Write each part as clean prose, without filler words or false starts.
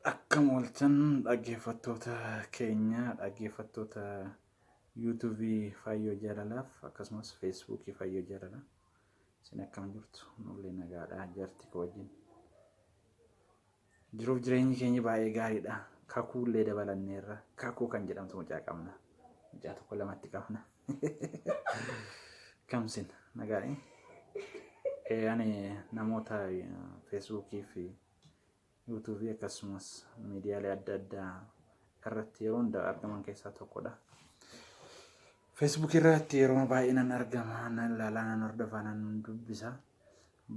Akkam ooltan dhaggeeffattoota keenya dhaggeeffattoota YouTube Fayyoo Jaalalaaf akkasumas Facebook Fayyoo Jaalalaa isin akkam jirtu nullee nagaadha jarti koo wajjin jiruuf jireenyi keenya baay'ee gaariidha kakuullee dabalanneerra kakuu kan jedhamtu mucaa qabna mucaa tokko lamatti qabna kamsin nagaadhe ani namoota Facebook fi YouTube akkasumas miidiyaalee adda addaa irratti yeroo hunda argaman keessaa tokkodha. Facebook irratti yeroo baay'inaan argama nan ilaalaa nan hordofaa nan dubbisa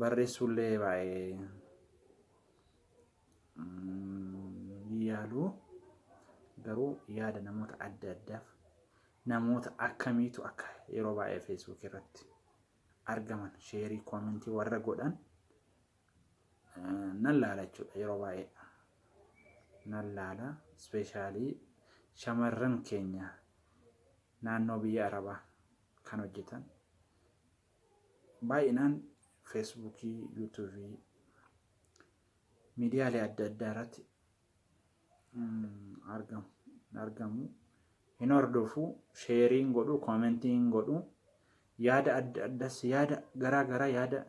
barreessuullee baay'ee yaaluu garuu yaada namoota adda addaaf namoota akkamiitu akka yeroo baay'ee Facebook irratti argaman sheerii koomentii warra godhan nan laala jechuudha yeroo baay'ee nan laala ispeeshaalii shamarran keenya naannoo biyya arabaa kan hojjetan baay'inaan feesbuukii yuutuubii miidiyaalee adda addaa irratti argamu hin hordofu sheeriin godhu koomentiin godhu yaada adda addaas yaada garaa garaa yaada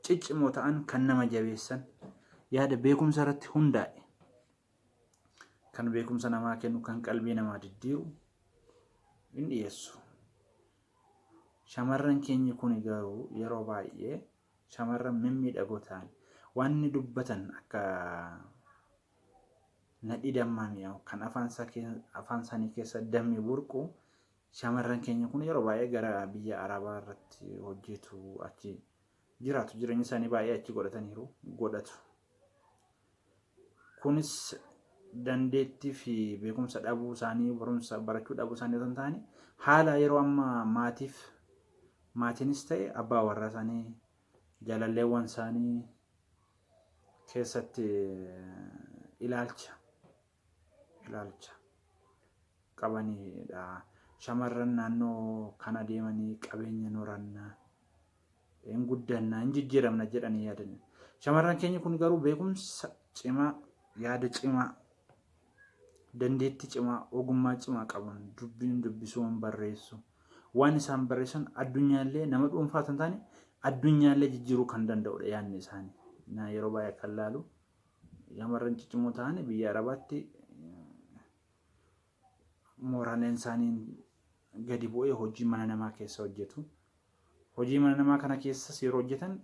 ciccimoo ta'an kan nama jabeessan yaada beekumsa irratti hundaa'e kan beekumsa namaa kennu kan qalbii namaa diddiiru hin dhiyeessu. Shamarran keenya kun garuu yeroo baay'ee shamarran mimmiidhagoo ta'an waan inni dubbatan akka nadhii dammaa mi'aawu kan afaan isaanii keessa dammi burqu shamarran keenya kun yeroo baay'ee gara biyya arabaa irratti hojjetu achi jiraatu jireenya isaanii baay'ee achi godhatu. Kunis dandeettii fi beekumsa dhabuu isaanii barumsa barachuu dhabuu isaanii osoo hin taane haala yeroo ammaa maatiinis ta'e abbaa warraa isaanii jaalalleewwan isaanii keessatti ilaalcha qabanidha. Shamarran naannoo kana deemanii qabeenya horannaa hin guddannaa hin jijjiiramna jedhanii yaadan. Shamarran keenya kun garuu beekumsa cimaa yaada cimaa dandeettii cimaa ogummaa cimaa qaban dubbisuun barreessu waan isaan barreessan addunyaallee nama dhuunfaa tan taane addunyaallee jijjiiruu kan danda'udha yaadni isaanii. Yeroo baay'ee kan laalu shamarran ciccimoo ta'an biyya arabaatti mooraaleen isaanii gadi bu'ee hojii mana namaa keessa hojjetu. Hojii mana namaa kana keessas yeroo hojjetan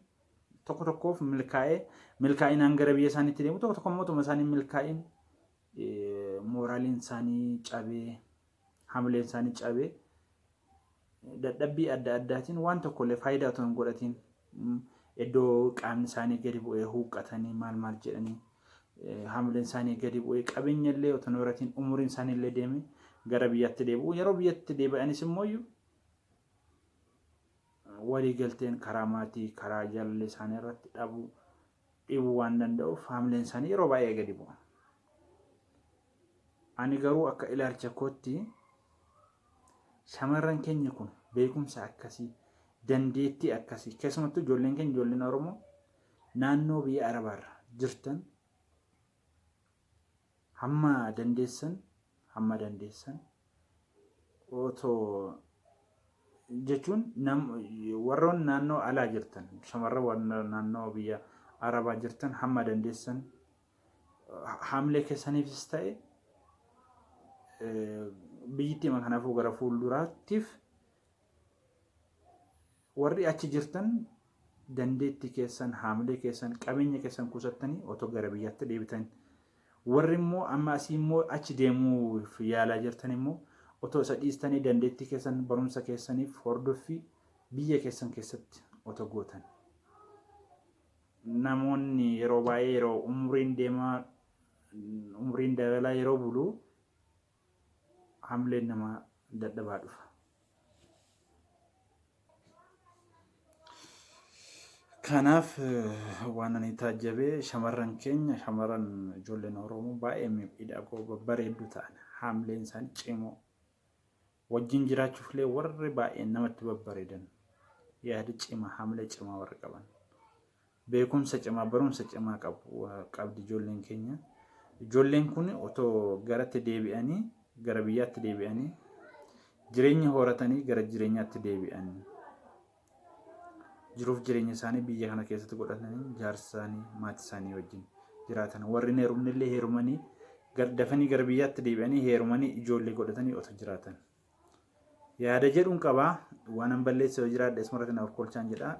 tokko tokkoof milkaa'inaan gara biyya isaaniitti deemu tokko tokko mootummaa isaanii milkaa'in mooraaleen isaanii cabee hamileen isaanii cabee dadhabbii adda addaatiin waan tokkollee faayidaa otoo hin godhatiin iddoo qaamni isaanii gadi bu'ee huuqqatanii maal jedhanii hamileen isaanii gadi bu'ee qabeenyallee otoo hin horatiin umuriin isaaniillee deeme gara biyyaatti deebi'u yeroo biyyatti deebi'anis immoo walii galteen karaa maatii karaa jaalallee isaanii irratti dhibuu waan danda'uuf hamileen isaanii yeroo baay'ee gadi bu'a. Ani garuu akka ilaalcha kootti shamarran keenya kun beekumsa akkasii dandeettii akkasii keessumattuu ijoolleen keenya ijoolleen Oromoo naannoo biyya arabaarra jirtan hamma dandeessan otoo jechuun warroon naannoo alaa jirtan shamarran naannoo biyya arabaa jirtan hamma dandeessan hamilee keessaniifis ta'e biyyittii kanaafuu gara fuulduraattiif warri achi jirtan dandeettii keessan hamilee keessan qabeenya keessan kuusattanii otoo gara biyyaatti deebitan warri immoo amma asii immoo achi deemuuf yaalaa jirtan immoo otoo isa dhiistanii dandeettii keessan barumsa keessaniif hordoffii biyya keessan keessatti otoo gootan. Namoonni yeroo baay'ee yeroo umriin dabalaa yeroo bulu hamileen namaa dadhabaa dhufa. Kanaaf waan ani taajjabee shamarran keenya shamarran ijoolleen Oromoo baay'ee miidhagoo babbareedduu ta'an hamileen isaanii cimoo wajjin jiraachuufillee warri baay'een namatti babbareedan yaada cimaa hamilee cimaa warri qaban beekumsa cimaa barumsa cimaa qabdi ijoolleen keenya ijoolleen kun otoo garatti deebi'anii gara biyyaatti deebi'anii jireenya horatanii gara jireenyaatti deebi'an jiruuf jireenya isaanii biyya kana keessatti godhatanii jaarsa isaanii maatii isaanii wajjin jiraatan warri heerumni illee heerumanii dafanii gara biyyaatti deebi'anii heerumanii ijoollee godhatanii otoo jiraatan yaada jedhuun qabaa waan an balleesse yoo jiraadhe ismarratti naaf kolchaan jedha.